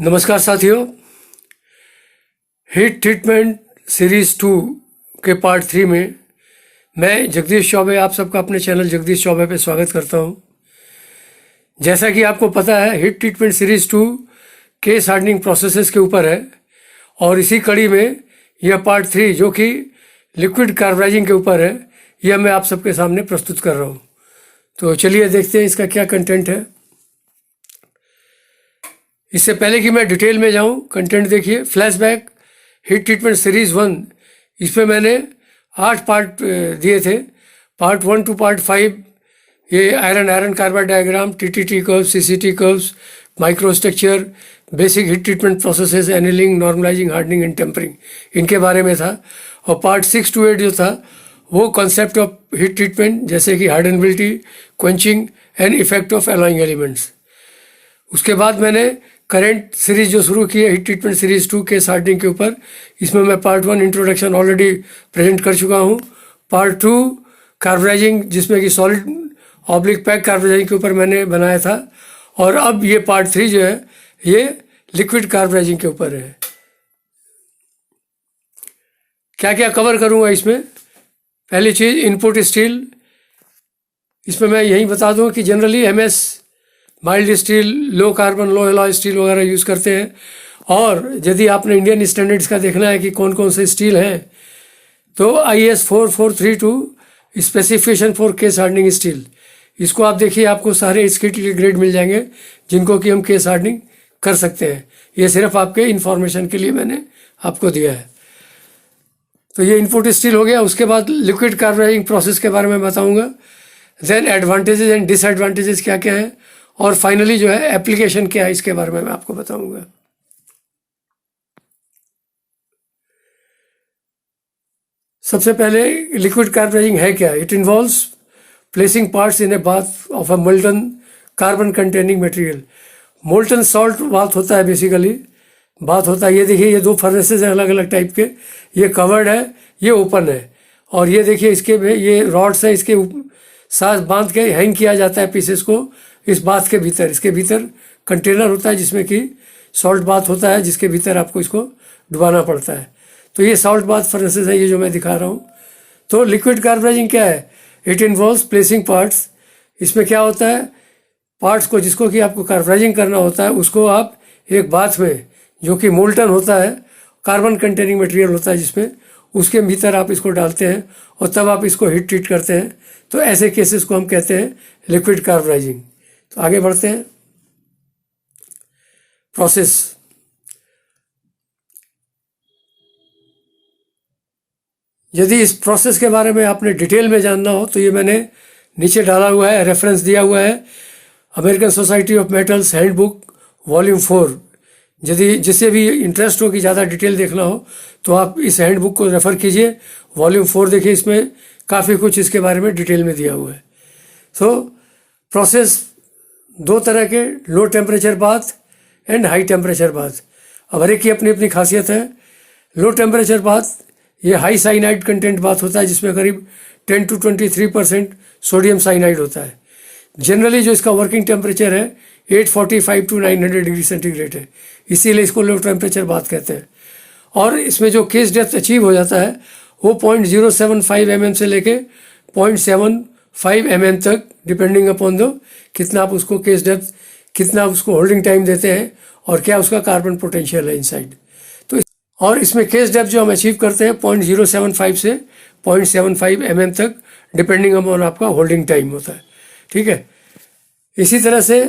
नमस्कार साथियों, heat treatment series 2 के पार्ट 3 में मैं जगदीश चौबे आप सबका अपने चैनल जगदीश चौबे पे स्वागत करता हूं। जैसा कि आपको पता है, heat treatment series 2 case hardening processes के ऊपर है और इसी कड़ी में यह पार्ट 3 जो कि लिक्विड कार्बराइजिंग के ऊपर है, यह मैं आप सबके सामने प्रस्तुत कर रहा हूँ। तो चलिए देखते हैं इसका क्या कंटेंट है। इससे पहले कि मैं डिटेल में जाऊं, कंटेंट देखिए। फ्लैशबैक हीट ट्रीटमेंट सीरीज़ 1, इसमें मैंने 8 पार्ट दिए थे। पार्ट 1 टू पार्ट 5 ये iron carbide diagram, TTT curves, CCT curves, micro structure, basic heat treatment processes, annealing, normalising, hardening and tempering, इनके बारे में था। और पार्ट 6 to 8 जो था वो कॉन्सेप्ट ऑफ हीट ट्रीटमेंट, जैसे कि hardenability, quenching and effect of alloying elements. उसके बाद मैंने करंट सीरीज जो शुरू की है, heat treatment series 2 case hardening के ऊपर, इसमें मैं पार्ट 1 इंट्रोडक्शन ऑलरेडी प्रेजेंट कर चुका हूँ। पार्ट 2 कार्बराइजिंग, जिसमें कि सॉलिड ऑब्लिक पैक कार्बराइजिंग के ऊपर मैंने बनाया था। और अब ये पार्ट 3 जो है ये लिक्विड कार्बराइजिंग के ऊपर है। क्या क्या कवर करूँगा इसमें? पहली चीज़, इनपुट स्टील। इसमें मैं यही बता दूँ कि generally MS mild steel, low carbon, low alloy steel वगैरह यूज़ करते हैं। और यदि आपने इंडियन स्टैंडर्ड्स का देखना है कि कौन कौन से स्टील हैं, तो IS 4432 specification for case hardening steel, इसको आप देखिए, आपको सारे इसके ग्रेड मिल जाएंगे जिनको कि हम केस हार्डनिंग कर सकते हैं। ये सिर्फ आपके इंफॉर्मेशन के लिए मैंने आपको दिया है। तो ये इनपुट स्टील हो गया। उसके बाद लिक्विड कार्बराइजिंग प्रोसेस के बारे में बताऊँगा। देन एडवांटेजेस एंड डिसएडवांटेजेस क्या क्या है, और फाइनली जो है एप्लीकेशन क्या है, इसके बारे में मैं आपको बताऊंगा। सबसे पहले लिक्विड कार्बराइजिंग है क्या? It involves placing parts in a bath of a molten carbon containing material. Molten salt bath होता है, बेसिकली बाथ होता है। ये देखिए, ये 2 फर्नेसेस हैं अलग अलग टाइप के। ये कवर्ड है, ये ओपन है। और ये देखिए, इसके में ये रॉड्स हैं, इसके साथ बांध के हैंग किया जाता है पीसेस को इस बाथ के भीतर। इसके भीतर कंटेनर होता है जिसमें कि सॉल्ट बाथ होता है, जिसके भीतर आपको इसको डुबाना पड़ता है। तो ये सॉल्ट बाथ फर्नेसेस है, ये जो मैं दिखा रहा हूँ। तो लिक्विड कार्बराइजिंग क्या है? It involves placing parts. इसमें क्या होता है, पार्ट्स को जिसको कि आपको कार्बराइजिंग करना होता है, उसको आप एक बाथ में, जो कि मोल्टन होता है, कार्बन कंटेनिंग मटेरियल होता है जिसमें, उसके भीतर आप इसको डालते हैं और तब आप इसको हीट ट्रीट करते हैं। तो ऐसे केसेस को हम कहते हैं लिक्विड कार्बराइजिंग। तो आगे बढ़ते हैं। प्रोसेस, यदि इस प्रोसेस के बारे में आपने डिटेल में जानना हो तो ये मैंने नीचे डाला हुआ है, रेफरेंस दिया हुआ है, American society of metals handbook volume 4। यदि जिससे भी इंटरेस्ट हो कि ज़्यादा डिटेल देखना हो तो आप इस हैंडबुक को रेफ़र कीजिए, वॉल्यूम 4 देखिए, इसमें काफ़ी कुछ इसके बारे में डिटेल में दिया हुआ है। तो प्रोसेस 2 तरह के, low temperature bath and high temperature bath. अब हर एक की अपनी अपनी खासियत है। लो टेम्परेचर बाथ ये हाई साइनाइड कंटेंट बाथ होता है, जिसमें करीब 10 to 23% सोडियम साइनाइड होता है। जनरली जो इसका वर्किंग टेम्परेचर है 845 to 900 डिग्री सेंटीग्रेड है, इसीलिए इसको लो टेम्परेचर बाथ कहते हैं। और इसमें जो केस डेप्थ अचीव हो जाता है वो 0.075 mm से लेके 0.75 mm तक, डिपेंडिंग अपॉन दो कितना आप उसको केस डेप्थ, कितना उसको होल्डिंग टाइम देते हैं और क्या उसका कार्बन पोटेंशियल है इनसाइड। तो और इसमें केस डेप्थ जो हम अचीव करते हैं 0.075 से 0.75 mm तक, डिपेंडिंग अपॉन आपका होल्डिंग टाइम होता है। ठीक है। इसी तरह से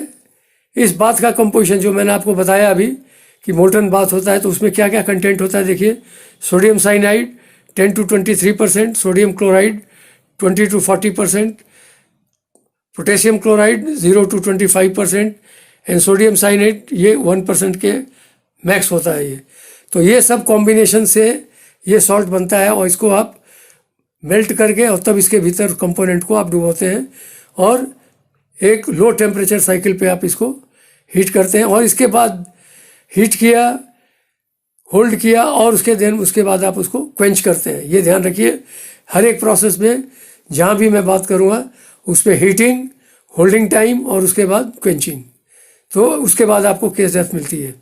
इस बाथ का कंपोजिशन जो मैंने आपको बताया अभी कि मोल्टन बाथ होता है, तो उसमें क्या क्या कंटेंट होता है देखिए। Sodium cyanide 10 to 23%, sodium chloride 20 to 40%, potassium chloride 0 to 25% and sodium cyanate ये 1% के मैक्स होता है ये। तो ये सब कॉम्बिनेशन से ये सॉल्ट बनता है और इसको आप मेल्ट करके और तब इसके भीतर कंपोनेंट को आप डुबोते हैं और एक लो टेम्परेचर साइकिल पे आप इसको हीट करते हैं। और इसके बाद हीट किया, होल्ड किया और उसके बाद आप उसको क्वेंच करते हैं। ये ध्यान रखिए, हर एक प्रोसेस में जहाँ भी मैं बात करूँगा उस पर हीटिंग, होल्डिंग टाइम और उसके बाद क्वेंचिंग, तो उसके बाद आपको केस डेप्थ मिलती है।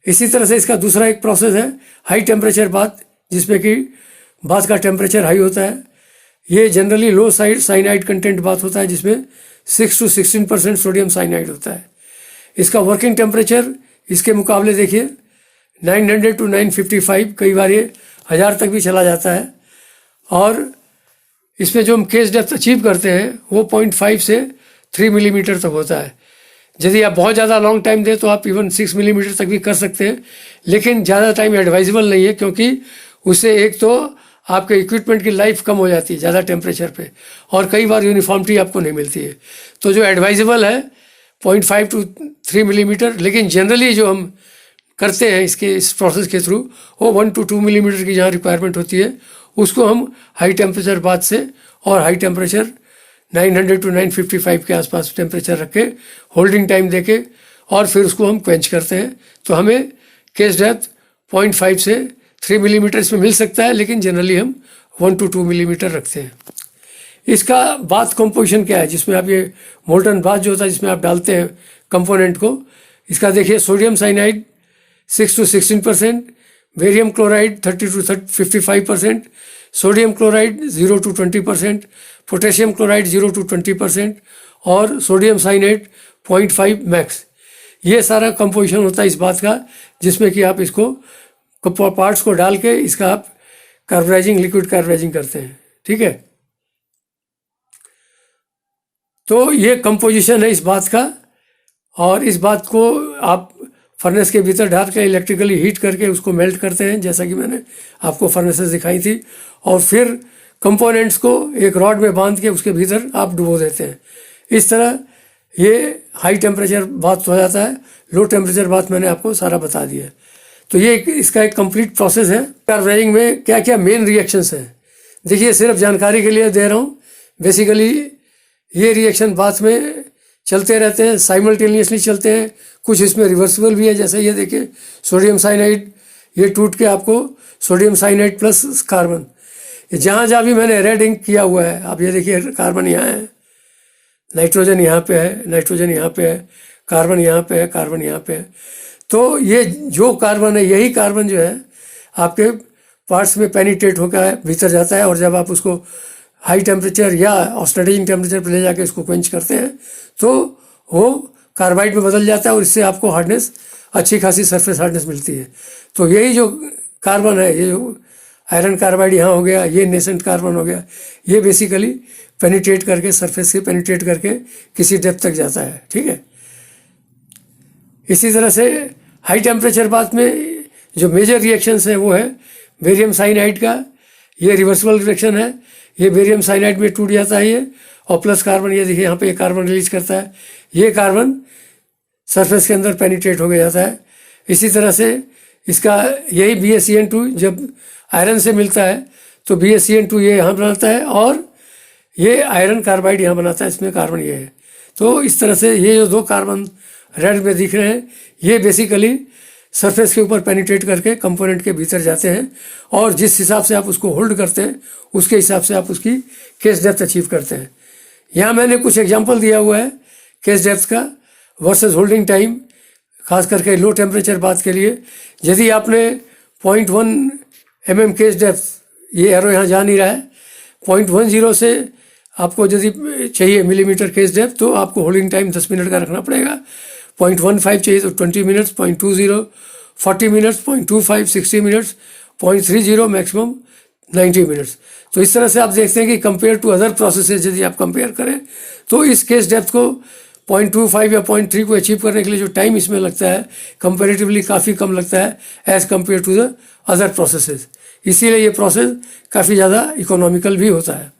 इसी तरह से इसका दूसरा एक प्रोसेस है हाई टेम्परेचर बाथ, जिसमें कि बाथ का टेम्परेचर हाई होता है। ये जनरली लो साइनाइड कंटेंट बाथ होता है, जिसमें 6 to 16% सोडियम साइनाइड होता है। इसका वर्किंग टेम्परेचर इसके मुकाबले देखिए 900 to 955, कई बार ये 1000 तक भी चला जाता है। और इसमें जो हम केस डेप्थ अचीव करते हैं वो 0.5 से 3 मिलीमीटर तक होता है। यदि आप बहुत ज़्यादा लॉन्ग टाइम दें तो आप इवन 6 मिलीमीटर तक भी कर सकते हैं, लेकिन ज़्यादा टाइम एडवाइजेबल नहीं है, क्योंकि उससे एक तो आपके इक्विपमेंट की लाइफ कम हो जाती है ज़्यादा टेम्परेचर पे, और कई बार यूनिफॉर्मिटी आपको नहीं मिलती है। तो जो एडवाइजेबल है 0.5 to 3 मिलीमीटर, लेकिन जनरली जो हम करते हैं इस प्रोसेस के थ्रू वो 1 to 2 मिलीमीटर की जहाँ रिक्वायरमेंट होती है उसको हम हाई टेम्परेचर बाथ से और हाई टेम्परेचर 900 to 955 के आसपास टेम्परेचर रख के होल्डिंग टाइम देके और फिर उसको हम क्वेंच करते हैं। तो हमें केस डेप्थ 0.5 से 3 मिलीमीटर इसमें मिल सकता है, लेकिन जनरली हम 1 to 2 मिलीमीटर रखते हैं। इसका बाथ कंपोजिशन क्या है, जिसमें आप ये मोल्टन बाथ जो होता है जिसमें आप डालते हैं कंपोनेंट को, इसका देखिए sodium cyanide 6 to 16%, barium chloride 30 to 55%, sodium chloride 0 to 20%, potassium chloride 0 to 20% और सोडियम साइनेट 0.5 मैक्स। ये सारा कंपोजिशन होता है इस बात का, जिसमें कि आप इसको पार्ट्स को डाल के इसका आप कार्बोनाइजिंग, लिक्विड कार्बोनाइजिंग करते हैं। ठीक है, तो ये कंपोजिशन है इस बात का, और इस बात को आप फर्नेस के भीतर डाल के इलेक्ट्रिकली हीट करके उसको मेल्ट करते हैं, जैसा कि मैंने आपको फर्नेसेस दिखाई थी, और फिर कंपोनेंट्स को एक रॉड में बांध के उसके भीतर आप डुबो देते हैं। इस तरह ये हाई टेम्परेचर बाथ हो जाता है। लो टेम्परेचर बाथ मैंने आपको सारा बता दिया। तो ये इसका एक कंप्लीट प्रोसेस है। कार्बोनाइजिंग में क्या क्या मेन रिएक्शंस हैं, देखिए सिर्फ जानकारी के लिए दे रहा हूँ। बेसिकली ये रिएक्शन बाथ में चलते रहते हैं, साइमल्टेनियसली चलते हैं। कुछ इसमें रिवर्सिबल भी है, जैसे ये देखिए सोडियम साइनाइड, ये टूट के आपको सोडियम साइनाइड प्लस कार्बन, जहाँ जहाँ भी मैंने रेड इंक किया हुआ है, आप ये देखिए कार्बन यहाँ है, नाइट्रोजन यहाँ पे है, नाइट्रोजन यहाँ पे है, कार्बन यहाँ पे है, कार्बन यहाँ पे है। तो ये जो कार्बन है, यही कार्बन जो है आपके पार्ट्स में पेनिट्रेट होकर भीतर जाता है, और जब आप उसको हाई टेम्परेचर या ऑक्सीडाइजिंग टेम्परेचर पर ले जाके इसको क्वेंच करते हैं तो वो कार्बाइड में बदल जाता है, और इससे आपको हार्डनेस, अच्छी खासी सरफेस हार्डनेस मिलती है। तो यही जो कार्बन है, ये जो आयरन कार्बाइड यहाँ हो गया, ये नेसेंट कार्बन हो गया, ये बेसिकली पेनिट्रेट करके, सरफेस से पेनिट्रेट करके किसी डेप्थ तक जाता है। ठीक है, इसी तरह से हाई टेम्परेचर बाथ में जो मेजर रिएक्शंस है वो है बेरियम साइनाइड का, ये रिवर्सिबल रिएक्शन है। ये बेरियम साइनाइड में टूट जाता है ये, और प्लस कार्बन, ये देखिए यहाँ पे कार्बन रिलीज करता है, ये कार्बन सरफेस के अंदर पेनिट्रेट हो गया जाता है। इसी तरह से इसका यही BaCN2 जब आयरन से मिलता है तो BaCN2 ये यहाँ बनाता है, और ये आयरन कार्बाइड यहाँ बनाता है, इसमें कार्बन ये है। तो इस तरह से ये जो दो कार्बन रेड में दिख रहे हैं, ये बेसिकली सरफेस के ऊपर पेनिट्रेट करके कंपोनेंट के भीतर जाते हैं, और जिस हिसाब से आप उसको होल्ड करते हैं उसके हिसाब से आप उसकी केस डेप्थ अचीव करते हैं। यहाँ मैंने कुछ एग्जांपल दिया हुआ है केस डेप्थ का वर्सेस होल्डिंग टाइम, खास करके लो टेम्परेचर बाथ के लिए। यदि आपने 0.1 mm केस डेप्थ, ये एरो यहाँ जा नहीं रहा है, 0.10 से आपको यदि चाहिए मिलीमीटर केस डेप्थ, तो आपको होल्डिंग टाइम 10 मिनट का रखना पड़ेगा। 0.15 चाहिए तो 20 minutes, 0.20 40 minutes, 0.25 60 minutes, 0.30 maximum 90 minutes. तो इस तरह से आप देखते हैं कि कंपेयर टू अदर प्रोसेसेस यदि आप कंपेयर करें तो इस केस डेप्थ को 0.25 या 0.3 को अचीव करने के लिए जो टाइम इसमें लगता है कंपेरेटिवली काफ़ी कम लगता है as compare to the other processes. इसीलिए ये प्रोसेस काफ़ी ज़्यादा इकोनॉमिकल भी होता है।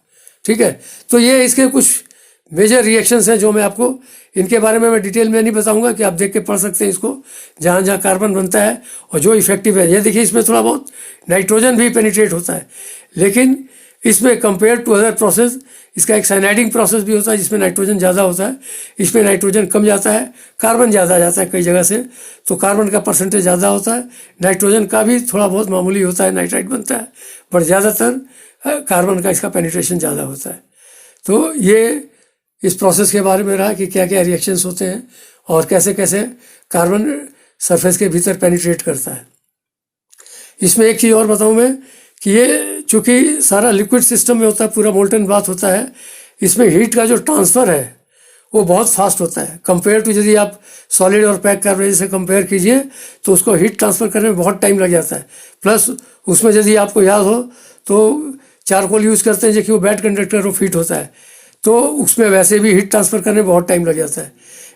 ठीक है, तो ये इसके कुछ मेजर रिएक्शंस हैं जो मैं आपको, इनके बारे में मैं डिटेल में नहीं बताऊंगा, कि आप देख के पढ़ सकते हैं इसको, जहाँ जहाँ कार्बन बनता है और जो इफेक्टिव है। ये देखिए इसमें थोड़ा बहुत नाइट्रोजन भी पेनिट्रेट होता है, लेकिन इसमें कंपेयर टू अदर प्रोसेस इसका एक साइनाइडिंग प्रोसेस भी होता है जिसमें नाइट्रोजन ज़्यादा होता है, इसमें नाइट्रोजन कम जाता है, कार्बन ज़्यादा जाता है कई जगह से, तो कार्बन का परसेंटेज ज़्यादा होता है, नाइट्रोजन का भी थोड़ा बहुत मामूली होता है, नाइट्राइट बनता है, पर ज़्यादातर कार्बन का इसका पेनिट्रेशन ज़्यादा होता है। तो ये इस प्रोसेस के बारे में रहा कि क्या क्या रिएक्शंस होते हैं और कैसे कैसे कार्बन सरफेस के भीतर पेनिट्रेट करता है। इसमें एक चीज़ और बताऊं मैं कि ये चूँकि सारा लिक्विड सिस्टम में होता है, पूरा मोल्टन बाथ होता है, इसमें हीट का जो ट्रांसफ़र है वो बहुत फास्ट होता है कंपेयर टू यदि आप सॉलिड और पैक कार्बोनेट से कंपेयर कीजिए तो उसको हीट ट्रांसफ़र करने में बहुत टाइम लग जाता है। प्लस उसमें यदि आपको याद हो तो चारकोल यूज़ करते हैं जो कि वो बैड कंडक्टर ऑफ हीट होता है, तो उसमें वैसे भी हीट ट्रांसफ़र करने में बहुत टाइम लग जाता है।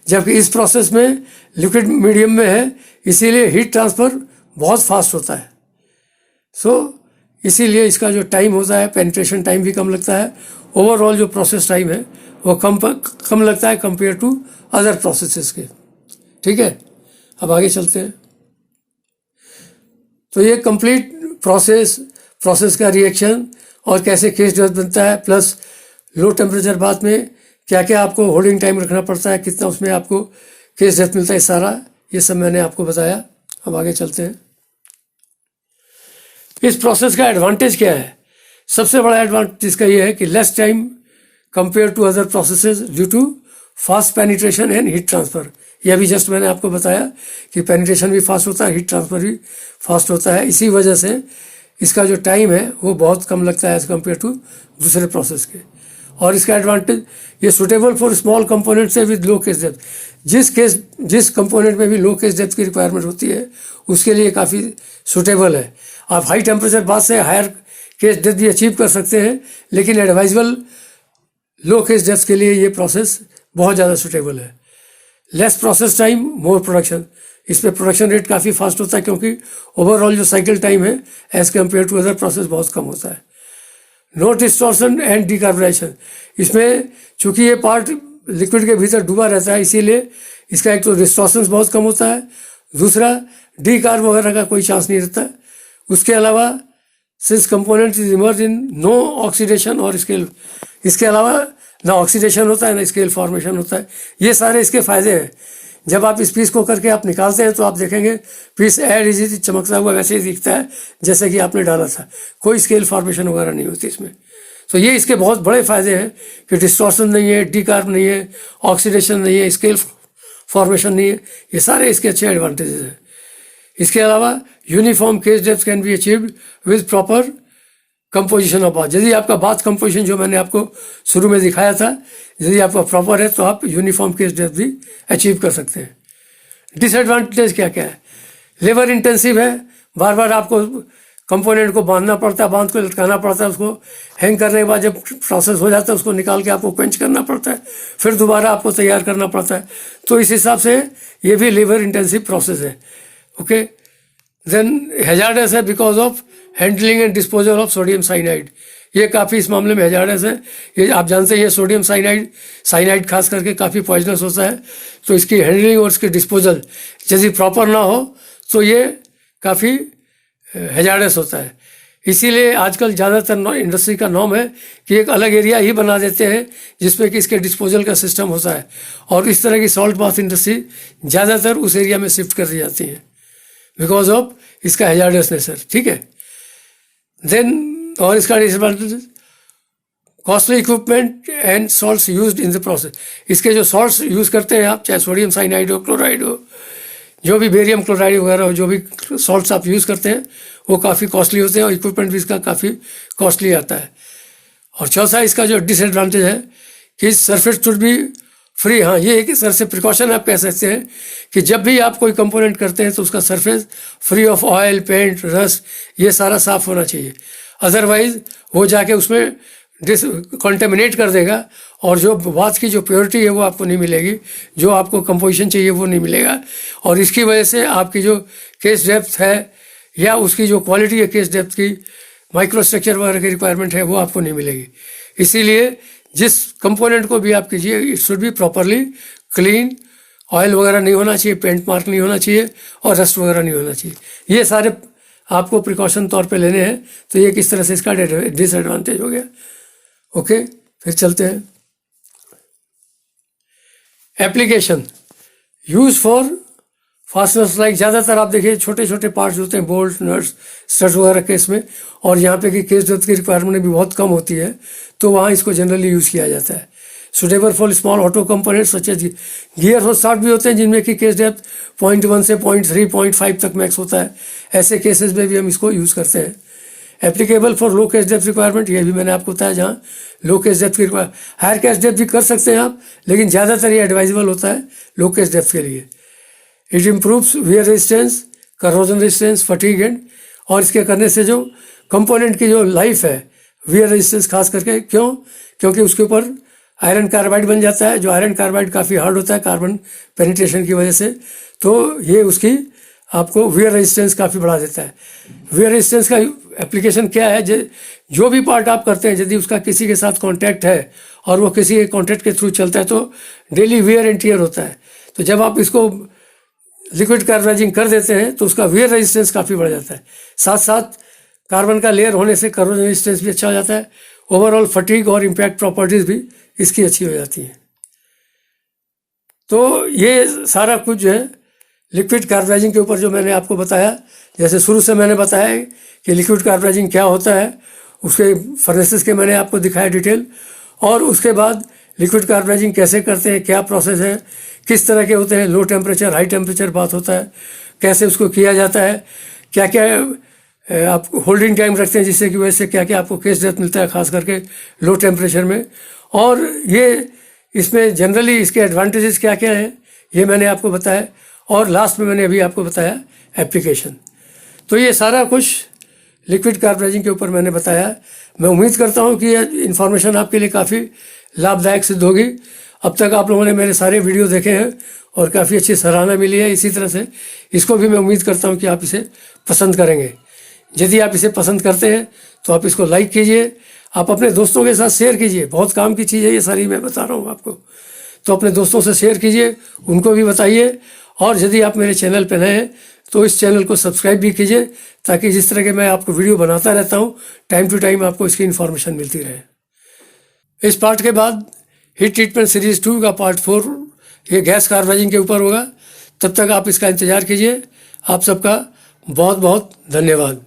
जबकि इस प्रोसेस में लिक्विड मीडियम में है, इसीलिए हीट ट्रांसफ़र बहुत फास्ट होता है। इसीलिए इसका जो टाइम होता है, पेनिट्रेशन टाइम भी कम लगता है, ओवरऑल जो प्रोसेस टाइम है वो कम लगता है कंपेयर टू अदर प्रोसेसेस के। ठीक है, अब आगे चलते हैं। तो ये कंप्लीट प्रोसेस का रिएक्शन और कैसे केस डेप्थ बनता है, प्लस लो टेम्परेचर बाथ में क्या क्या आपको होल्डिंग टाइम रखना पड़ता है, कितना उसमें आपको केस डेप्थ मिलता है, सारा ये सब मैंने आपको बताया। अब आगे चलते हैं। इस प्रोसेस का एडवांटेज क्या है? सबसे बड़ा एडवांटेज इसका ये है कि less time compare to other processes due to fast penetration and heat transfer. यह भी जस्ट मैंने आपको बताया कि पेनिट्रेशन भी फास्ट होता है, हीट ट्रांसफ़र भी फास्ट होता है। इसी वजह से इसका जो टाइम है वो बहुत कम लगता है एज कम्पेयर टू दूसरे प्रोसेस के। और इसका एडवांटेज ये सुटेबल फॉर स्मॉल कंपोनेंट से विद लो केस डेप्थ। जिस कंपोनेंट में भी लो केस डेप्थ की रिक्वायरमेंट होती है उसके लिए काफ़ी सुटेबल है। आप हाई टेम्परेचर बाद से हायर केस डेप्थ भी अचीव कर सकते हैं, लेकिन एडवाइजेबल लो केस डेप्थ के लिए ये प्रोसेस बहुत ज़्यादा सुटेबल है। Less process time more production, इसमें प्रोडक्शन रेट काफ़ी फास्ट होता है क्योंकि ओवरऑल जो साइकिल टाइम है as compare to other process बहुत कम होता है। नो डिस्टॉर्शन एंड डिकार्बोनाइजेशन, इसमें चूंकि ये पार्ट लिक्विड के भीतर डूबा रहता है इसीलिए इसका एक तो डिस्टॉर्शन बहुत कम होता है, दूसरा डीकार्ब वगैरह का कोई चांस नहीं रहता। उसके अलावा since component is emerge in no oxidation और स्केल, इसके अलावा ना ऑक्सीडेशन होता है ना स्केल फॉर्मेशन होता है। ये सारे इसके फ़ायदे हैं। जब आप इस पीस को करके आप निकालते हैं तो आप देखेंगे पीस एड इजी चमकता हुआ वैसे ही दिखता है जैसे कि आपने डाला था, कोई स्केल फॉर्मेशन वगैरह नहीं होती इसमें। तो ये इसके बहुत बड़े फ़ायदे हैं कि डिस्टॉर्शन नहीं है, डीकार्ब नहीं है, ऑक्सीडेशन नहीं है, स्केल फॉर्मेशन नहीं है, ये सारे इसके अच्छे एडवांटेजेस हैं। इसके अलावा uniform case depth can be achieved with proper composition of bath. यदि आपका बाथ कंपोजिशन जो मैंने आपको शुरू में दिखाया था यदि आपका प्रॉपर है तो आप यूनिफॉर्म केस डेप्थ भी अचीव कर सकते हैं। डिसएडवांटेज क्या क्या है? लेबर इंटेंसिव है, बार बार आपको कंपोनेंट को बांधना पड़ता है, बांध को लटकाना पड़ता है, उसको हैंग करने के बाद जब प्रोसेस हो जाता है उसको निकाल के आपको क्वेंच करना पड़ता है, फिर दोबारा आपको तैयार करना पड़ता है। तो इस हिसाब से ये भी लेबर इंटेंसिव प्रोसेस है। ओके, देन हैजार्डस है because of handling and disposal of sodium cyanide. ये काफ़ी इस मामले में हैजार्डस है। ये आप जानते हैं ये सोडियम साइनाइड खास करके काफ़ी पॉइजनस होता है, तो इसकी हैंडलिंग और इसकी डिस्पोजल यदि प्रॉपर ना हो तो ये काफ़ी हैजार्डस होता है। इसीलिए आजकल ज़्यादातर इंडस्ट्री का नॉर्म है कि एक अलग एरिया ही बना देते हैं जिसमें कि इसके डिस्पोजल का सिस्टम होता है, और इस तरह की सॉल्ट बाथ इंडस्ट्री ज़्यादातर उस एरिया में शिफ्ट कर दी जाती है बिकॉज ऑफ इसका हैजार्डस नेचर। ठीक है, देन और इसका disadvantage costly equipment and salts used in the process. इसके जो सॉल्ट्स यूज़ करते हैं आप, चाहे सोडियम साइनाइड हो, क्लोराइड हो, जो भी बेरियम क्लोराइड वगैरह हो, जो भी सॉल्ट्स आप यूज़ करते हैं वो काफ़ी कॉस्टली होते हैं और इक्विपमेंट भी इसका काफ़ी कॉस्टली आता है। और चौथा इसका जो डिसएडवांटेज है कि सरफेस शुड बी फ्री। हाँ, ये एक तरह से प्रिकॉशन आप कह सकते हैं कि जब भी आप कोई कंपोनेंट करते हैं तो उसका surface free of oil, paint, rust, ये सारा साफ होना चाहिए। अदरवाइज वो जाके उसमें कॉन्टेमिनेट कर देगा और जो बाथ की जो प्योरिटी है वो आपको नहीं मिलेगी, जो आपको कंपोजिशन चाहिए वो नहीं मिलेगा, और इसकी वजह से आपकी जो केस डेप्थ है या उसकी जो क्वालिटी है केस डेप्थ की, माइक्रो स्ट्रक्चर वगैरह की रिक्वायरमेंट है वो आपको नहीं मिलेगी। इसीलिए जिस कंपोनेंट को भी आप कीजिए it should be properly clean, oil वगैरह नहीं होना चाहिए, पेंट मार्क नहीं होना चाहिए और रस्ट वगैरह नहीं होना चाहिए। ये सारे आपको प्रिकॉशन तौर पे लेने हैं। तो ये किस तरह से इसका डिसएडवांटेज हो गया। ओके, फिर चलते हैं application. Use for fasteners like, ज़्यादातर आप देखिए छोटे छोटे पार्ट्स होते हैं, बोल्ट, नट्स, स्टड्स वगैरह केस में, और यहाँ पे कि केस डेप्थ की रिक्वायरमेंट भी बहुत कम होती है तो वहाँ इसको जनरली यूज़ किया जाता है। Suitable for small auto component such as gear हो शाफ्ट भी होते हैं जिनमें कि केस डेप्थ 0.1 से 0.3 0.5 तक मैक्स होता है। ऐसे केसेस में भी हम इसको यूज़ करते हैं। Applicable for low case depth requirement, ये भी मैंने आपको बताया, जहाँ लो केस डेप्थ की हायर केस डेप्थ भी कर सकते हैं आप, लेकिन ज़्यादातर ये एडवाइजेबल होता है लो केस डेप्थ के लिए। It improves wear resistance, corrosion resistance, fatigue and, और इसके करने से जो कंपोनेंट की जो लाइफ है, वियर रेजिस्टेंस खास करके, क्योंकि उसके ऊपर आयरन कार्बाइड बन जाता है, जो आयरन कार्बाइड काफ़ी हार्ड होता है कार्बन पेनिट्रेशन की वजह से, तो ये उसकी आपको वियर रेजिस्टेंस काफ़ी बढ़ा देता है। वियर रेजिस्टेंस का एप्लीकेशन क्या है, जो भी पार्ट आप करते हैं यदि उसका किसी के साथ कांटेक्ट है और वो किसी के कांटेक्ट के थ्रू चलता है तो डेली वियर एंड टियर होता है। तो जब आप इसको लिक्विड कार्बोनाइजिंग कर देते हैं तो उसका वियर रेजिस्टेंस काफ़ी बढ़ जाता है। साथ साथ कार्बन का लेयर होने से करोजन रेजिस्टेंस भी अच्छा हो जाता है। ओवरऑल फटीग और इम्पैक्ट प्रॉपर्टीज़ भी इसकी अच्छी हो जाती हैं। तो ये सारा कुछ जो है लिक्विड कार्बोनाइजिंग के ऊपर जो मैंने आपको बताया, जैसे शुरू से मैंने बताया कि लिक्विड कार्बोनाइजिंग क्या होता है, उसके फर्नेसेस के मैंने आपको दिखाया डिटेल, और उसके बाद लिक्विड कार्बोनाइजिंग कैसे करते हैं, क्या प्रोसेस है, किस तरह के होते हैं, लो टेम्परेचर हाई टेम्परेचर बात होता है, कैसे उसको किया जाता है, क्या क्या आप होल्डिंग टाइम रखते हैं जिससे कि वजह से क्या क्या आपको केस डेप्थ मिलता है खास करके लो टेम्परेचर में, और ये इसमें जनरली इसके एडवांटेजेस क्या क्या हैं ये मैंने आपको बताया, और लास्ट में मैंने अभी आपको बताया एप्लीकेशन। तो ये सारा कुछ लिक्विड कार्बोनाइजिंग के ऊपर मैंने बताया। मैं उम्मीद करता हूँ कि ये इन्फॉर्मेशन आपके लिए काफ़ी लाभदायक सिद्ध होगी। अब तक आप लोगों ने मेरे सारे वीडियो देखे हैं और काफ़ी अच्छी सराहना मिली है। इसी तरह से इसको भी मैं उम्मीद करता हूँ कि आप इसे पसंद करेंगे। यदि आप इसे पसंद करते हैं तो आप इसको लाइक कीजिए, आप अपने दोस्तों के साथ शेयर कीजिए। बहुत काम की चीज़ है ये सारी, मैं बता रहा हूँ आपको। तो अपने दोस्तों से शेयर कीजिए, उनको भी बताइए, और यदि आप मेरे चैनल पर नए हैं तो इस चैनल को सब्सक्राइब भी कीजिए, ताकि जिस तरह के मैं आपको वीडियो बनाता रहता हूँ टाइम टू टाइम आपको इसकी इन्फॉर्मेशन मिलती रहे। इस पार्ट के बाद हीट ट्रीटमेंट सीरीज़ 2 का पार्ट 4 ये गैस कार्बोनाइजिंग के ऊपर होगा। तब तक आप इसका इंतज़ार कीजिए। आप सबका बहुत बहुत धन्यवाद।